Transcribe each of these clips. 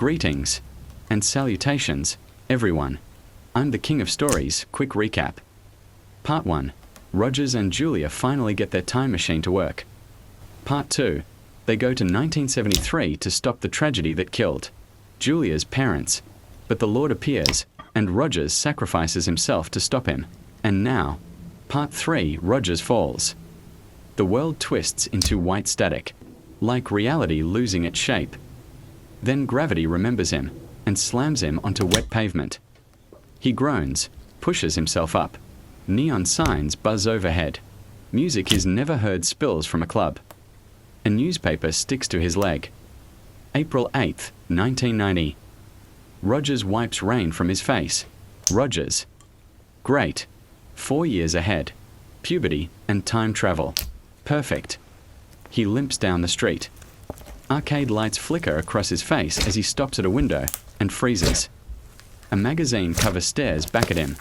Greetings and salutations, everyone. I'm the King of Stories. Quick recap. Part 1. Rogers and Julia finally get their time machine to work. Part 2. They go to 1973 to stop the tragedy that killed Julia's parents, but the Lord appears, and Rogers sacrifices himself to stop him. And now, Part 3. Rogers falls. The world twists into white static, like reality losing its shape. Then gravity remembers him and slams him onto wet pavement. He groans, pushes himself up. Neon signs buzz overhead. Music he's never heard spills from a club. A newspaper sticks to his leg. April 8th, 1990. Rogers wipes rain from his face. Rogers. Great. 4 years ahead. Puberty and time travel. Perfect. He limps down the street. Arcade lights flicker across his face as he stops at a window and freezes. A magazine cover stares back at him.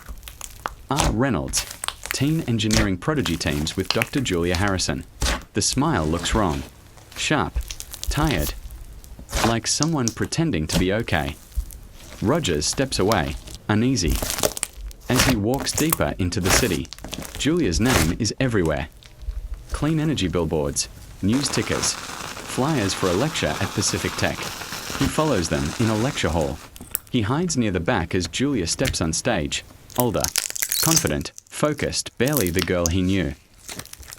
R. Reynolds. Teen engineering prodigy teams with Dr. Julia Harrison. The smile looks wrong. Sharp. Tired. Like someone pretending to be okay. Rogers steps away, uneasy. As he walks deeper into the city, Julia's name is everywhere. Clean energy billboards, news tickers, flyers for a lecture at Pacific Tech. He follows them in a lecture hall. He hides near the back as Julia steps on stage, older, confident, focused, barely the girl he knew.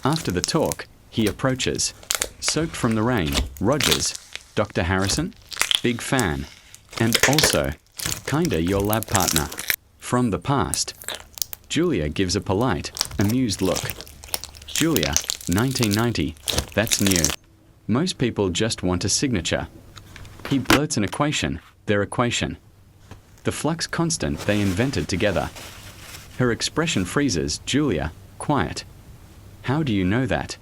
After the talk, he approaches. Soaked from the rain, Rogers. Dr. Harrison? Big fan. And also, kinda your lab partner. From the past. Julia gives a polite, amused look. Julia, 1990. That's new. Most people just want a signature. He blurts an equation, their equation. The flux constant they invented together. Her expression freezes. Julia, quiet. How do you know that?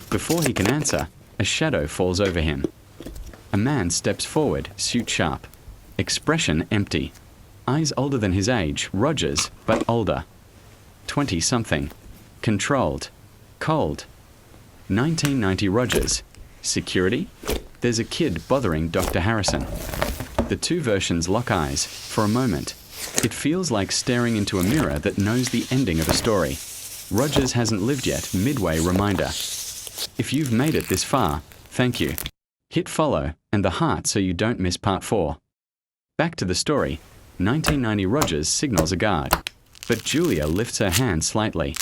Before he can answer, a shadow falls over him. A man steps forward, suit sharp. Expression empty. Eyes older than his age, Rogers, but older. 20-something. Controlled. Cold. 1990 Rogers. Security? There's a kid bothering Dr. Harrison. The two versions lock eyes, for a moment. It feels like staring into a mirror that knows the ending of a story. Rogers hasn't lived yet. Midway reminder. If you've made it this far, thank you. Hit follow and the heart so you don't miss part 4. Back to the story. 1990 Rogers signals a guard, but Julia lifts her hand slightly.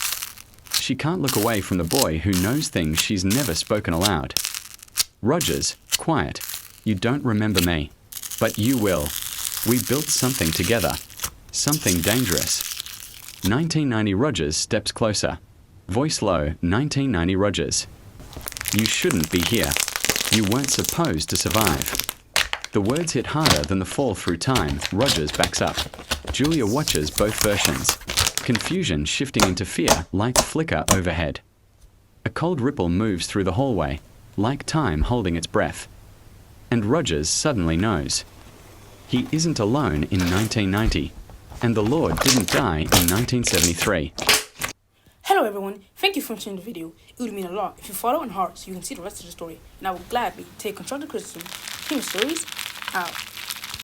She can't look away from the boy who knows things she's never spoken aloud. Rogers, quiet. You don't remember me, but you will. We built something together. Something dangerous. 1990 Rogers steps closer. Voice low, 1990 Rogers. You shouldn't be here. You weren't supposed to survive. The words hit harder than the fall through time. Rogers backs up. Julia watches both versions. Confusion shifting into fear, lights flicker overhead. A cold ripple moves through the hallway, like time holding its breath. And Rogers suddenly knows. He isn't alone in 1990, and the Lord didn't die in 1973. Hello everyone, thank you for watching the video. It would mean a lot if you follow and heart so you can see the rest of the story, and I will gladly take constructive criticism. King of Stories, out.